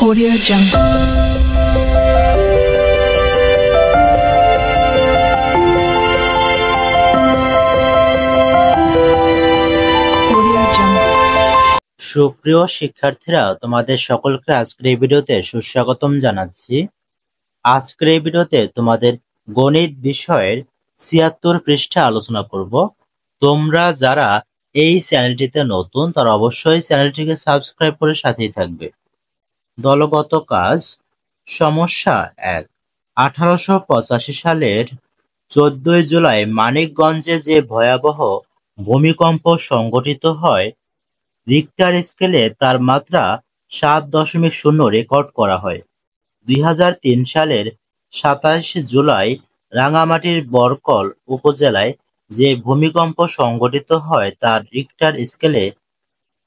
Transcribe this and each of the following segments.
Audio Jungle. সুপ্রিয় শিক্ষার্থীরা, তোমাদের সকলকে আজকের এই ভিডিওতে সুস্বাগতম জানাচ্ছি। আজকের এই ভিডিওতে তোমাদের গণিত বিষয়ের ৭৬ পৃষ্ঠা আলোচনা করব। তোমরা যারা এই চ্যানেলটিতে নতুন তারা অবশ্যই চ্যানেলটিকে সাবস্ক্রাইব করে সাথেই থাকবে। দলগত কাজ সমস্যা ১। ১৮৮৫ সালের ১৪ জুলাই মানিকগঞ্জে যে ভয়াবহ ভূমিকম্প সংঘটিত হয়, রিক্টার স্কেলে তার মাত্রা ৭.০ রেকর্ড করা হয়। ২০০৩ সালের ২৭ জুলাই রাঙামাটির বরকল উপজেলায় যে ভূমিকম্প সংঘটিত হয় তার রিক্টার স্কেলে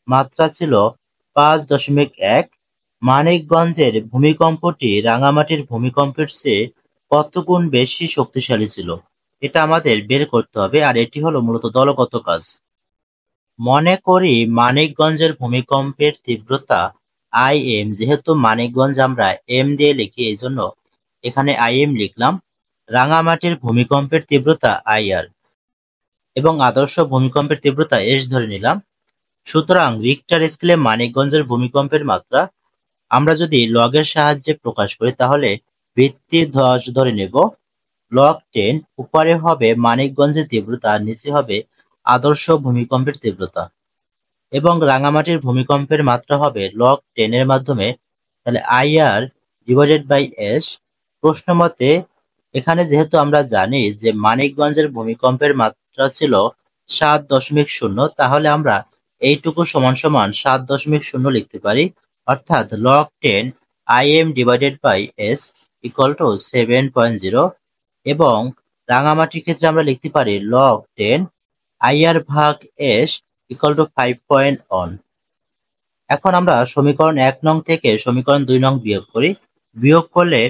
মাত্রা ছিল ৫.১। মানিকগঞ্জের ভূমিকম্পটি রাঙামাটির ভূমিকম্পের চেয়ে কত গুণ বেশি শক্তিশালী ছিল, এটা আমাদের বের করতে হবে। আর এটি হলো মূলত দলগত কাজ। মনে করি মানিকগঞ্জের ভূমিকম্পের তীব্রতা IM, যেহেতু মানিকগঞ্জ আমরা M দিয়ে লিখি এই জন্য এখানে IM লিখলাম। রাঙামাটির ভূমিকম্পের তীব্রতা IR এবং আদর্শ ভূমিকম্পের তীব্রতা S ধরে নিলাম। সুতরাং রিক্টার স্কেলে মানিকগঞ্জের ভূমিকম্পের মাত্রা আমরা যদি লগের সাহায্যে প্রকাশ করি তাহলে ভিত্তি ১০ ধরে নেব। লগ 10 উপরে হবে মানিকগঞ্জের তীব্রতা আর নিচে হবে আদর্শ ভূমিকম্পের তীব্রতা, এবং রাঙামাটির ভূমিকম্পের মাত্রা হবে লগ 10 এর মাধ্যমে, তাহলে IR ডিভাইডেড বাই S। প্রশ্ন মতে এখানে যেহেতু আমরা জানি যে মানিকগঞ্জের ভূমিকম্পের মাত্রা ছিল ৭.০, তাহলে আমরা এইটুকু সমান সমান ৭.০ লিখতে পারি, অর্থাৎ log 10 IM divided by S equal to 7.0, এবং রাঙামাটির ক্ষেত্রে আমরা লিখতে পারি লগ 10 IR ভাগ S ইকুয়াল টু 5.1। এখন আমরা সমীকরণ ১ নং থেকে সমীকরণ ২ নং বিয়োগ করি। বিয়োগ করলে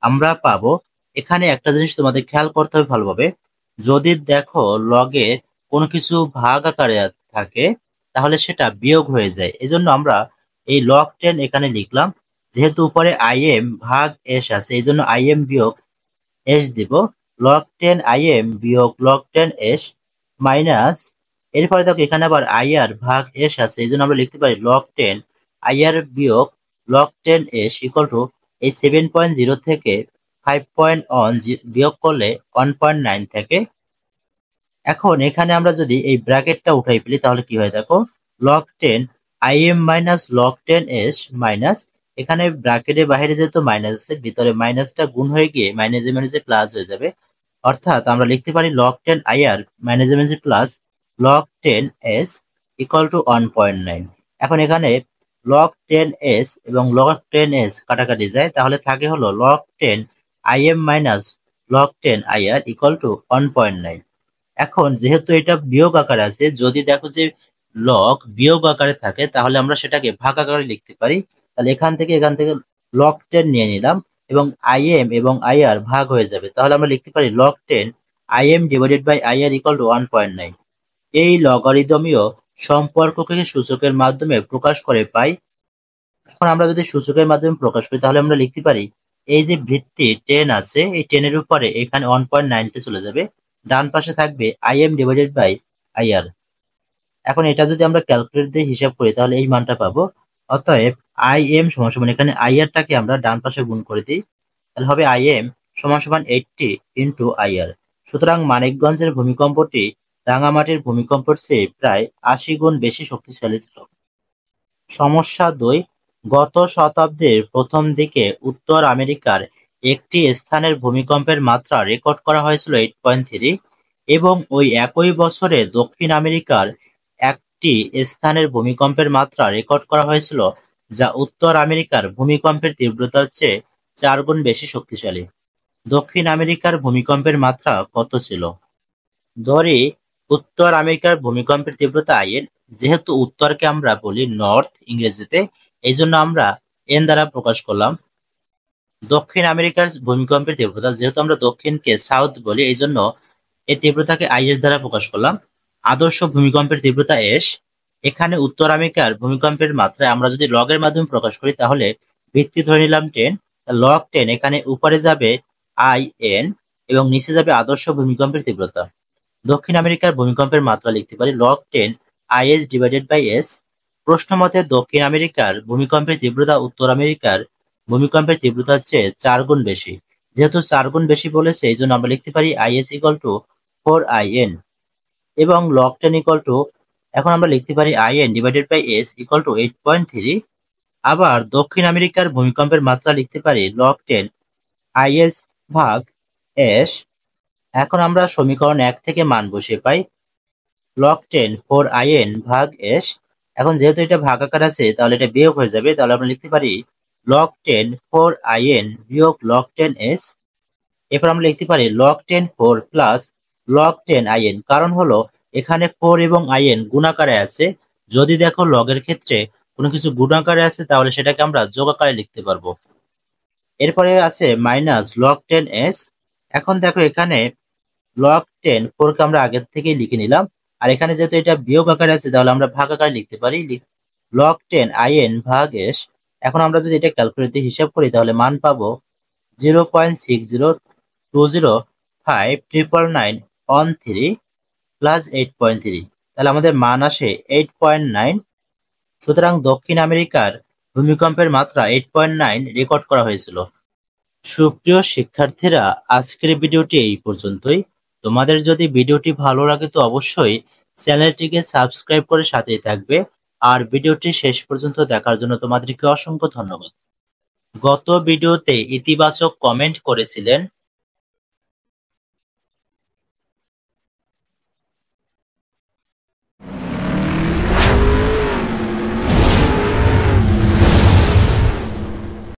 আমরা পাবো, এখানে একটা জিনিস তোমাদের খেয়াল করতে হবে ভালোভাবে, যদি দেখো লগে কোনো কিছু ভাগ আকারে থাকে তাহলে সেটা বিয়োগ হয়ে যায়। এজন্য আমরা এই লগ 10 এখানে লিখলাম, যেহেতু উপরে IM ভাগ S আছে এই জন্য IM বিয়োগ S দিব। লগ 10 IM বিয়োগ লগ 10 S মাইনাস, এরপরে দেখো এখানে আবার IR ভাগ S আছে এই জন্য আমরা লিখতে পারি লগ 10 IR বিয়োগ লগ 10 S ইকুয়াল টু এই 7.0 থেকে 5.1 বিয়োগ করলে 1.9 থাকে। এখন এখানে আমরা যদি এই ব্র্যাকেটটা উঠাই ফেলি তাহলে কি হয় দেখো, log 10 IM minus log 10 S minus, এখানে ব্র্যাকেটের বাইরে যেহেতু মাইনাস আছে ভিতরে মাইনাসটা গুণ হয়ে গিয়ে মাইনাসে মাইনাসে প্লাস হয়ে যাবে, অর্থাৎ আমরা লিখতে পারি লগ 10 IR মাইনাসে মাইনাসে plus log 10 S equal to 1.9। এখন এখানে লগ 10 S এবং লগ 10 S কাটাকাটি যায়, তাহলে থাকে হলো log 10 IM minus log 10 IR equal to 1.9। এখন যেহেতু এটা বিয়োগ আকারে আছে, যদি দেখো যে লগ বিয়োগ আকারে থাকে তাহলে আমরা সেটাকে ভাগ আকারে লিখতে পারি। তাহলে এখান থেকে লগ 10 নিয়ে নিলাম এবং IM এবং IR ভাগ হয়ে যাবে, তাহলে আমরা লিখতে পারি log 10 IM divided by IR equal to 1.9। এই লগারিদমীয় সম্পর্ককে সূচকের মাধ্যমে প্রকাশ করে পাই। এখন আমরা যদি সূচকের মাধ্যমে প্রকাশ করি তাহলে আমরা লিখতে পারি এই যে ভিত্তি 10 আছে এই 10 এর উপরে এখানে 1.9 চলে যাবে, ডান পাশে থাকবে IM ডিভাইডেড বাই IR। এখন এটা যদি আমরা ক্যালকুলেটর দিয়ে হিসাব করি তাহলে এই মানটা পাবো। অতএব IM সমান সমান এখানে IR টাকে আমরা ডান পাশে গুণ করে দিই, তাহলে হবে IM সমান সমান 80 ইন্টু IR। সুতরাং মানিকগঞ্জের ভূমিকম্পটি রাঙামাটির ভূমিকম্পের চেয়ে প্রায় 80 গুণ বেশি শক্তিশালী ছিল। সমস্যা ২। গত শতাব্দীর প্রথম দিকে উত্তর আমেরিকার একটি স্থানের ভূমিকম্পের মাত্রা রেকর্ড করা হয়েছিল 8.3 এবং ওই একই বছরে দক্ষিণ আমেরিকার একটি স্থানের ভূমিকম্পের মাত্রা রেকর্ড করা হয়েছিল যা উত্তর আমেরিকার ভূমিকম্পের তীব্রতার চেয়ে 4 গুণ বেশি শক্তিশালী। দক্ষিণ আমেরিকার ভূমিকম্পের মাত্রা কত ছিল? ধরি উত্তর আমেরিকার ভূমিকম্পের তীব্রতা IN, যেহেতু উত্তরকে আমরা বলি নর্থ ইংরেজিতে এই জন্য আমরা N দ্বারা প্রকাশ করলাম। দক্ষিণ আমেরিকার ভূমিকম্পের তীব্রতা, যেহেতু আমরা দক্ষিণকে সাউথ বলি এই জন্য এই তীব্রতাকে IS দ্বারা প্রকাশ করলাম। আদর্শ ভূমিকম্পের তীব্রতা S। এখানে উত্তর আমেরিকার ভূমিকম্পের মাত্রায় আমরা যদি লগের মাধ্যমে প্রকাশ করি তাহলে ভিত্তি ধরে নিলাম 10, log 10 এখানে উপরে যাবে IN এবং নিচে যাবে আদর্শ ভূমিকম্পের তীব্রতা। দক্ষিণ আমেরিকার ভূমিকম্পের মাত্রা লিখতে পারি log 10 IS divided by S। প্রশ্ন মতে দক্ষিণ আমেরিকার ভূমিকম্পের তীব্রতা উত্তর আমেরিকার ভূমিকম্পের তীব্রতার চেয়ে 4 গুণ বেশি। যেহেতু 4 গুণ বেশি বলেছে এই জন্য আমরা লিখতে পারি IS ইকুয়াল টু 4IN এবং log 10 ইকুয়াল টু, এখন আমরা লিখতে পারি IN divided by S equal to 8.3। আবার দক্ষিণ আমেরিকার ভূমিকম্পের মাত্রা লিখতে পারি log 10 IS ভাগ S। এখন আমরা সমীকরণ 1 থেকে মান বসিয়ে পাই log 10 4IN ভাগ S। এখন যেহেতু এটা ভাগ আকার আছে তাহলে এটা বিয়োগ হয়ে যাবে, তাহলে আমরা লিখতে পারি log 10 4IN বিয়োগ log 10S। এরপর আমরা লিখতে পারি log 10 4 প্লাস log 10IN, কারণ হলো এখানে 4 এবং IN গুণাকারে আছে। যদি দেখো লগের ক্ষেত্রে কোনো কিছু গুণাকারে আছে তাহলে সেটাকে আমরা যোগ আকারে লিখতে পারবো। এরপরে আছে মাইনাস log 10S। এখন দেখো এখানে log 10 4 কে আমরা আগের থেকেই লিখে নিলাম, আর এখানে যেহেতু এটা বিয়োগ আকারে আছে তাহলে আমরা ভাগ আকারে লিখতে পারি log 10 IN ভাগ S। এখন আমরা যদি এটা ক্যালকুলেটর দিয়ে হিসাব করি তাহলে মান পাবো 0.602059993 প্লাস 8.3, তাহলে আমাদের মান আসে 8.9। সুতরাং দক্ষিণ আমেরিকার ভূমিকম্পের মাত্রা 8.9 রেকর্ড করা হয়েছিল। সুপ্রিয় শিক্ষার্থীরা, আজকের ভিডিওটি এই পর্যন্তই। তোমাদের যদি ভিডিওটি ভালো লাগে তো অবশ্যই চ্যানেলটিকে সাবস্ক্রাইব করে সাথেই থাকবে, আর ভিডিওটি শেষ পর্যন্ত দেখার জন্য তোমাদেরকে অসংখ্য ধন্যবাদ। গত ভিডিওতে ইতিবাচক কমেন্ট করেছিলেন